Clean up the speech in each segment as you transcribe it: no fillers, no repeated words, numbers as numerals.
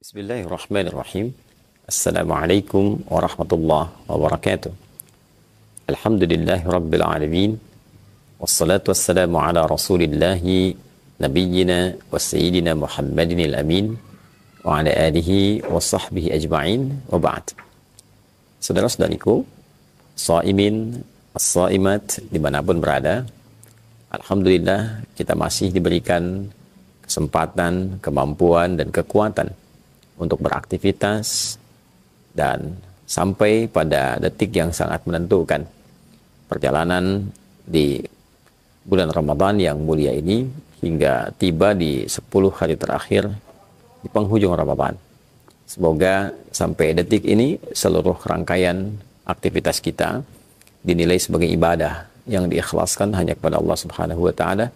Bismillahirrahmanirrahim. Assalamualaikum warahmatullahi wabarakatuh. Alhamdulillahi rabbil alamin. Wassalatu wassalamu ala rasulillahi nabiyyina wa sayyidina Muhammadin al-amin wa ala alihi wa sahbihi ajma'in wa ba'd. Saudara-saudariku, shaimin, as-shaimat dimanapun berada, alhamdulillah kita masih diberikan kesempatan, kemampuan, dan kekuatan untuk beraktivitas dan sampai pada detik yang sangat menentukan perjalanan di bulan Ramadan yang mulia ini hingga tiba di 10 hari terakhir di penghujung Ramadan. Semoga sampai detik ini seluruh rangkaian aktivitas kita dinilai sebagai ibadah yang diikhlaskan hanya kepada Allah Subhanahu wa taala.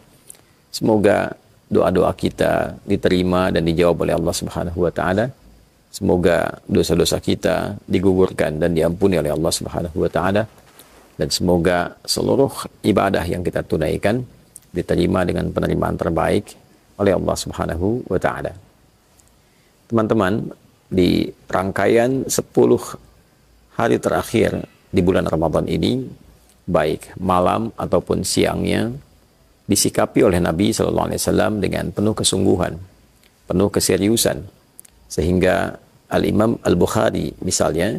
Semoga doa-doa kita diterima dan dijawab oleh Allah Subhanahu wa taala. Semoga dosa-dosa kita digugurkan dan diampuni oleh Allah Subhanahu wa taala, dan semoga seluruh ibadah yang kita tunaikan diterima dengan penerimaan terbaik oleh Allah Subhanahu wa taala. Teman-teman, di rangkaian 10 hari terakhir di bulan Ramadan ini, baik malam ataupun siangnya, disikapi oleh Nabi SAW dengan penuh kesungguhan, penuh keseriusan, sehingga Al-Imam Al-Bukhari misalnya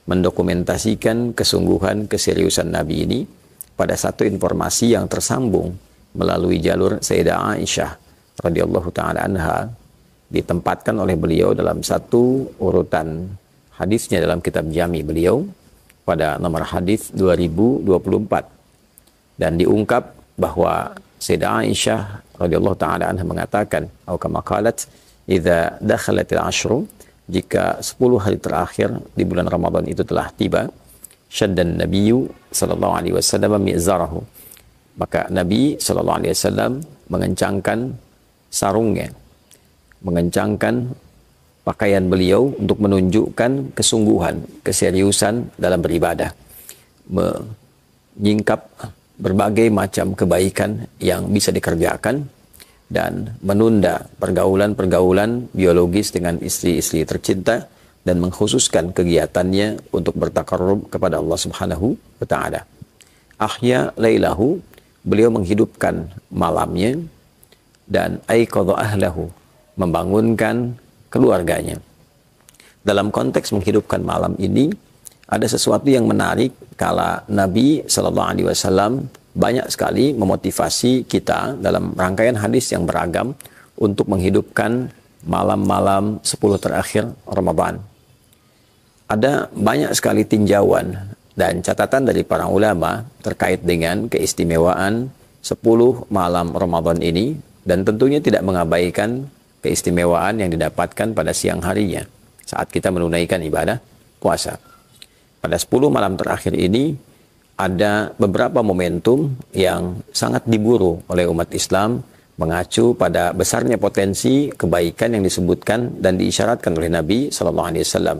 mendokumentasikan kesungguhan keseriusan Nabi ini pada satu informasi yang tersambung melalui jalur Sayyidah Aisyah radhiyallahu taala anha, ditempatkan oleh beliau dalam satu urutan hadisnya dalam kitab Jami beliau pada nomor hadis 2024, dan diungkap bahwa Sayyidah Aisyah radhiyallahu taala anha mengatakan, atau kama qalat, idza dakhalatil ashru, jika 10 hari terakhir di bulan Ramadan itu telah tiba, syaddan nabiyyu sallallahu alaihi wasallam mi'zarahu, maka Nabi sallallahu alaihi wasallam mengencangkan sarungnya, mengencangkan pakaian beliau untuk menunjukkan kesungguhan, keseriusan dalam beribadah, menyingkap berbagai macam kebaikan yang bisa dikerjakan, dan menunda pergaulan-pergaulan biologis dengan istri-istri tercinta, dan mengkhususkan kegiatannya untuk bertakarrub kepada Allah Subhanahu wa taala. Ahya lailahu, beliau menghidupkan malamnya, dan aiqadha ahlahu, membangunkan keluarganya. Dalam konteks menghidupkan malam ini, ada sesuatu yang menarik kala Nabi Shallallahu Alaihi Wasallam banyak sekali memotivasi kita dalam rangkaian hadis yang beragam untuk menghidupkan malam-malam 10 terakhir Ramadan. Ada banyak sekali tinjauan dan catatan dari para ulama terkait dengan keistimewaan 10 malam Ramadan ini, dan tentunya tidak mengabaikan keistimewaan yang didapatkan pada siang harinya saat kita menunaikan ibadah puasa. Pada 10 malam terakhir ini ada beberapa momentum yang sangat diburu oleh umat Islam, mengacu pada besarnya potensi kebaikan yang disebutkan dan diisyaratkan oleh Nabi SAW.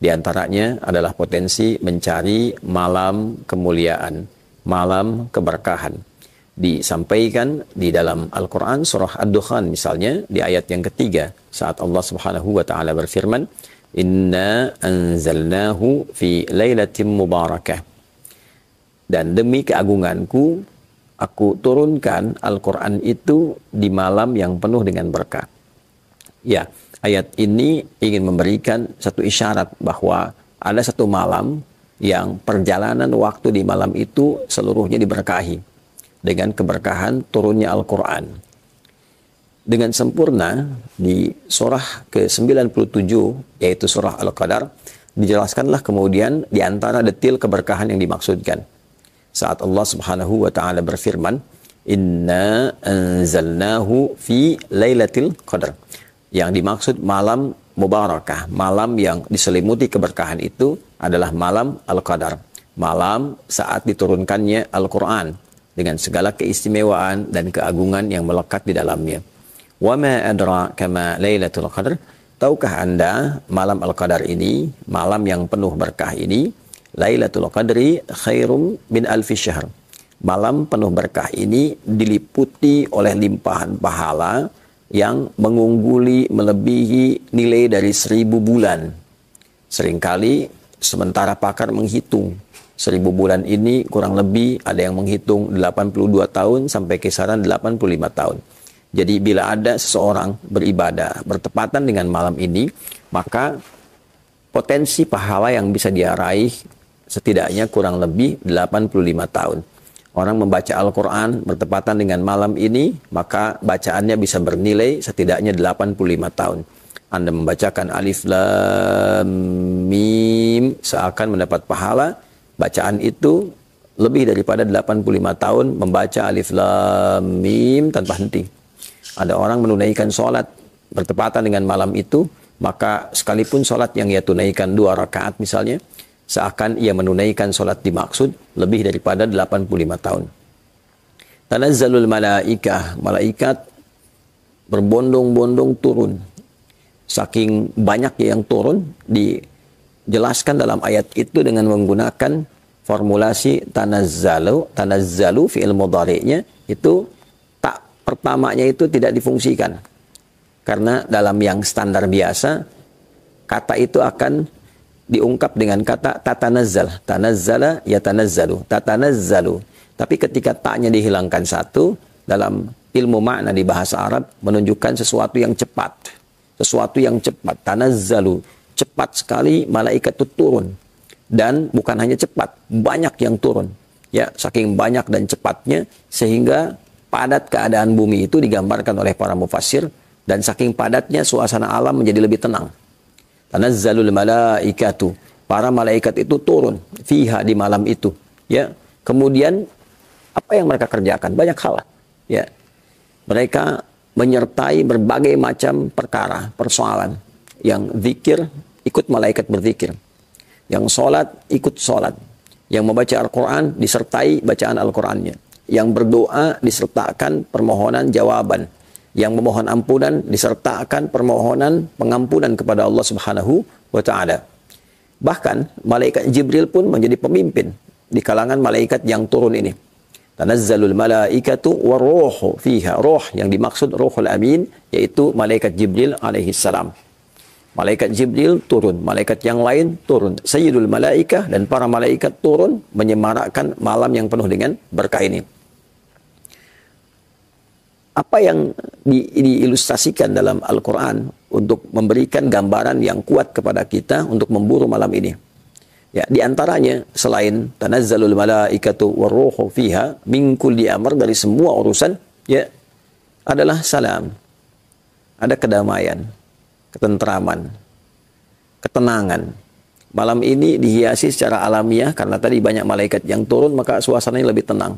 Di antaranya adalah potensi mencari malam kemuliaan, malam keberkahan. Disampaikan di dalam Al-Quran surah Ad-Dukhan misalnya di ayat yang ketiga, saat Allah Subhanahu wa taala berfirman, Inna anzalnahu fi lailatin mubarakah. Dan demi keagunganku, aku turunkan Al-Quran itu di malam yang penuh dengan berkah. Ya, ayat ini ingin memberikan satu isyarat bahwa ada satu malam yang perjalanan waktu di malam itu seluruhnya diberkahi dengan keberkahan turunnya Al-Quran. Dengan sempurna di surah ke-97, yaitu surah Al-Qadar, dijelaskanlah kemudian di antara detil keberkahan yang dimaksudkan. Saat Allah Subhanahu wa taala berfirman, Inna anzalnahu fi lailatul qadar. Yang dimaksud malam mubarakah, malam yang diselimuti keberkahan itu adalah malam Al-Qadar, malam saat diturunkannya Al-Quran dengan segala keistimewaan dan keagungan yang melekat di dalamnya. Wa ma adraka ma lailatul qadar, tahukah Anda malam Al-Qadar ini, malam yang penuh berkah ini, Lailatul Qadri khairum min alfi syahr. Malam penuh berkah ini diliputi oleh limpahan pahala yang mengungguli melebihi nilai dari 1000 bulan. Seringkali sementara pakar menghitung 1000 bulan ini kurang lebih ada yang menghitung 82 tahun sampai kisaran 85 tahun. Jadi bila ada seseorang beribadah bertepatan dengan malam ini, maka potensi pahala yang bisa dia raih setidaknya kurang lebih 85 tahun. Orang membaca Al-Quran bertepatan dengan malam ini, maka bacaannya bisa bernilai setidaknya 85 tahun. Anda membacakan Alif Lam Mim, seakan mendapat pahala. Bacaan itu lebih daripada 85 tahun membaca Alif Lam Mim tanpa henti. Ada orang menunaikan sholat bertepatan dengan malam itu, maka sekalipun sholat yang ia tunaikan 2 rakaat misalnya, seakan ia menunaikan sholat dimaksud lebih daripada 85 tahun. Tanazzalul malaikah, malaikat berbondong-bondong turun. Saking banyaknya yang turun, dijelaskan dalam ayat itu dengan menggunakan formulasi tanazzalu fi'il mudhari'nya itu tak pertamanya itu tidak difungsikan. Karena dalam yang standar biasa, kata itu akan diungkap dengan kata tatanazzal. Tanazzala yatanazzalu. Tatanazzalu. Tapi ketika taknya dihilangkan satu, dalam ilmu makna di bahasa Arab menunjukkan sesuatu yang cepat. Sesuatu yang cepat. Tanazzalu. Cepat sekali malaikat itu turun. Dan bukan hanya cepat, banyak yang turun. Ya, saking banyak dan cepatnya sehingga padat keadaan bumi itu digambarkan oleh para mufassir, dan saking padatnya suasana alam menjadi lebih tenang. Tanazzalul malaikatu, para malaikat itu turun fiha, di malam itu, ya. Kemudian apa yang mereka kerjakan? Banyak hal, ya. Mereka menyertai berbagai macam perkara, persoalan. Yang zikir, ikut malaikat berzikir. Yang sholat, ikut sholat. Yang membaca Al-Quran, disertai bacaan Al-Qurannya. Yang berdoa, disertakan permohonan jawaban. Yang memohon ampunan disertakan permohonan pengampunan kepada Allah Subhanahu wa taala. Bahkan malaikat Jibril pun menjadi pemimpin di kalangan malaikat yang turun ini. Tanazzalul malaikatu waruhu fiha. Roh yang dimaksud Ruhul Amin, yaitu malaikat Jibril alaihi salam. Malaikat Jibril turun, malaikat yang lain turun. Sayyidul malaikah, dan para malaikat turun menyemarakkan malam yang penuh dengan berkah ini. Apa yang diilustrasikan dalam Al-Quran untuk memberikan gambaran yang kuat kepada kita untuk memburu malam ini? Ya, di antaranya selain tanazzalul malaikatu waruhu fiha min kulli amr, dari semua urusan, ya, adalah salam. Ada kedamaian, ketentraman, ketenangan. Malam ini dihiasi secara alamiah karena tadi banyak malaikat yang turun, maka suasananya lebih tenang,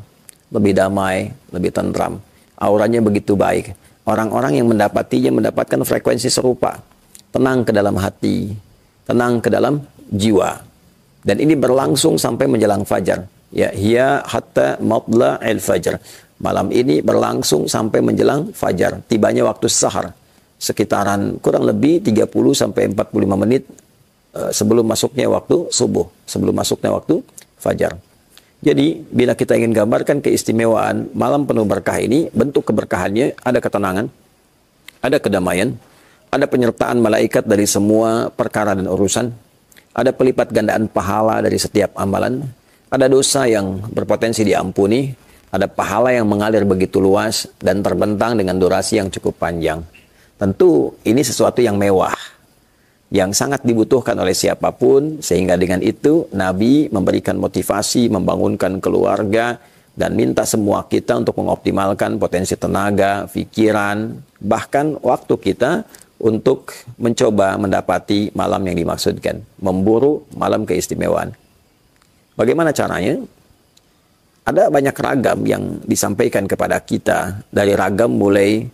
lebih damai, lebih tentram. Auranya begitu baik. Orang-orang yang mendapatinya mendapatkan frekuensi serupa. Tenang ke dalam hati, tenang ke dalam jiwa. Dan ini berlangsung sampai menjelang fajar. Ya, hiya hatta matla'il fajr. Malam ini berlangsung sampai menjelang fajar. Tibanya waktu sahar. Sekitaran kurang lebih 30 sampai 45 menit sebelum masuknya waktu subuh, sebelum masuknya waktu fajar. Jadi, bila kita ingin gambarkan keistimewaan malam penuh berkah ini, bentuk keberkahannya ada ketenangan, ada kedamaian, ada penyertaan malaikat dari semua perkara dan urusan, ada pelipat gandaan pahala dari setiap amalan, ada dosa yang berpotensi diampuni, ada pahala yang mengalir begitu luas dan terbentang dengan durasi yang cukup panjang. Tentu ini sesuatu yang mewah, yang sangat dibutuhkan oleh siapapun, sehingga dengan itu Nabi memberikan motivasi, membangunkan keluarga, dan minta semua kita untuk mengoptimalkan potensi tenaga, pikiran, bahkan waktu kita untuk mencoba mendapati malam yang dimaksudkan, memburu malam keistimewaan. Bagaimana caranya? Ada banyak ragam yang disampaikan kepada kita, dari ragam mulai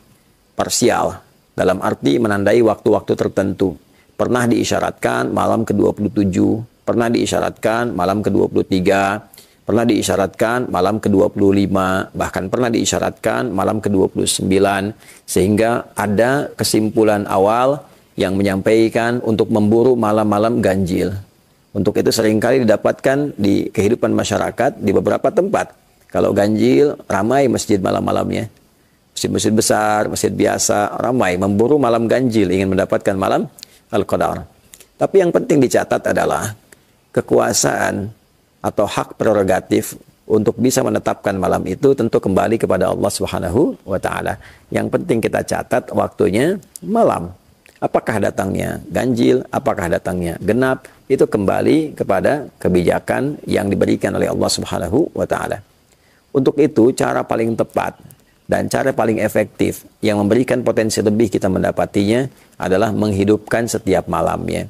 parsial, dalam arti menandai waktu-waktu tertentu. Pernah diisyaratkan malam ke-27, pernah diisyaratkan malam ke-23, pernah diisyaratkan malam ke-25, bahkan pernah diisyaratkan malam ke-29, sehingga ada kesimpulan awal yang menyampaikan untuk memburu malam-malam ganjil. Untuk itu seringkali didapatkan di kehidupan masyarakat di beberapa tempat. Kalau ganjil, ramai masjid malam-malamnya. Masjid-masjid besar, masjid biasa, ramai memburu malam ganjil, ingin mendapatkan malam Al-Qadar. Tapi yang penting dicatat adalah kekuasaan atau hak prerogatif untuk bisa menetapkan malam itu tentu kembali kepada Allah Subhanahu wa taala. Yang penting kita catat waktunya malam. Apakah datangnya ganjil, apakah datangnya genap, itu kembali kepada kebijakan yang diberikan oleh Allah Subhanahu wa taala. Untuk itu cara paling tepat dan cara paling efektif yang memberikan potensi lebih kita mendapatinya adalah menghidupkan setiap malamnya.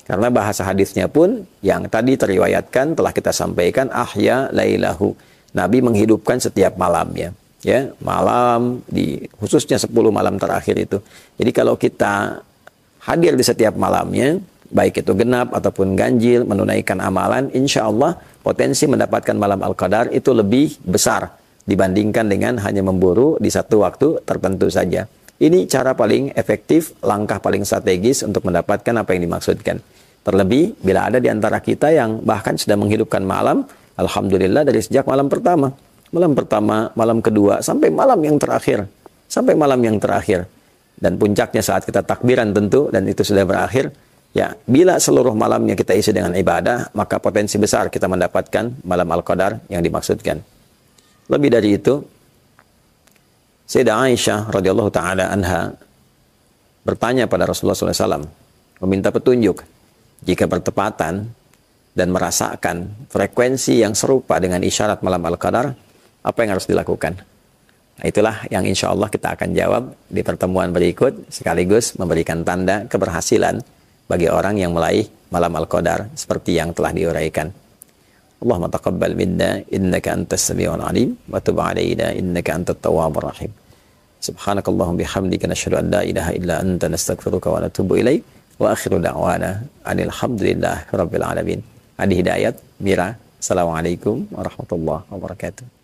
Karena bahasa hadisnya pun yang tadi teriwayatkan telah kita sampaikan, ahya lailahu. Nabi menghidupkan setiap malamnya. Ya, malam khususnya 10 malam terakhir itu. Jadi kalau kita hadir di setiap malamnya, baik itu genap ataupun ganjil, menunaikan amalan, insya Allah potensi mendapatkan malam Al-Qadar itu lebih besar dibandingkan dengan hanya memburu di satu waktu tertentu saja. Ini cara paling efektif, langkah paling strategis untuk mendapatkan apa yang dimaksudkan. Terlebih bila ada di antara kita yang bahkan sudah menghidupkan malam, alhamdulillah dari sejak malam pertama, malam kedua, sampai malam yang terakhir. Dan puncaknya saat kita takbiran tentu, dan itu sudah berakhir. Ya, bila seluruh malamnya kita isi dengan ibadah, maka potensi besar kita mendapatkan malam Al-Qadar yang dimaksudkan. Lebih dari itu, Sayyidah Aisyah radhiyallahu taala anha bertanya pada Rasulullah SAW, meminta petunjuk jika bertepatan dan merasakan frekuensi yang serupa dengan isyarat malam Al-Qadar, apa yang harus dilakukan? Nah, itulah yang insya Allah kita akan jawab di pertemuan berikut, sekaligus memberikan tanda keberhasilan bagi orang yang meraih malam Al-Qadar seperti yang telah diuraikan. Allahumma taqabbal minna innaka antas samiul alim wa tub alaina innaka antat tawwabur rahim. Subhanakallahumma bihamdika nasyhadu an la ilaha illa anta nastaghfiruka wa natubu ilaik. Wa akhiru da'wana alhamdulillah rabbil alamin. Adi Hidayat, Mira. Assalamualaikum warahmatullahi wabarakatuh.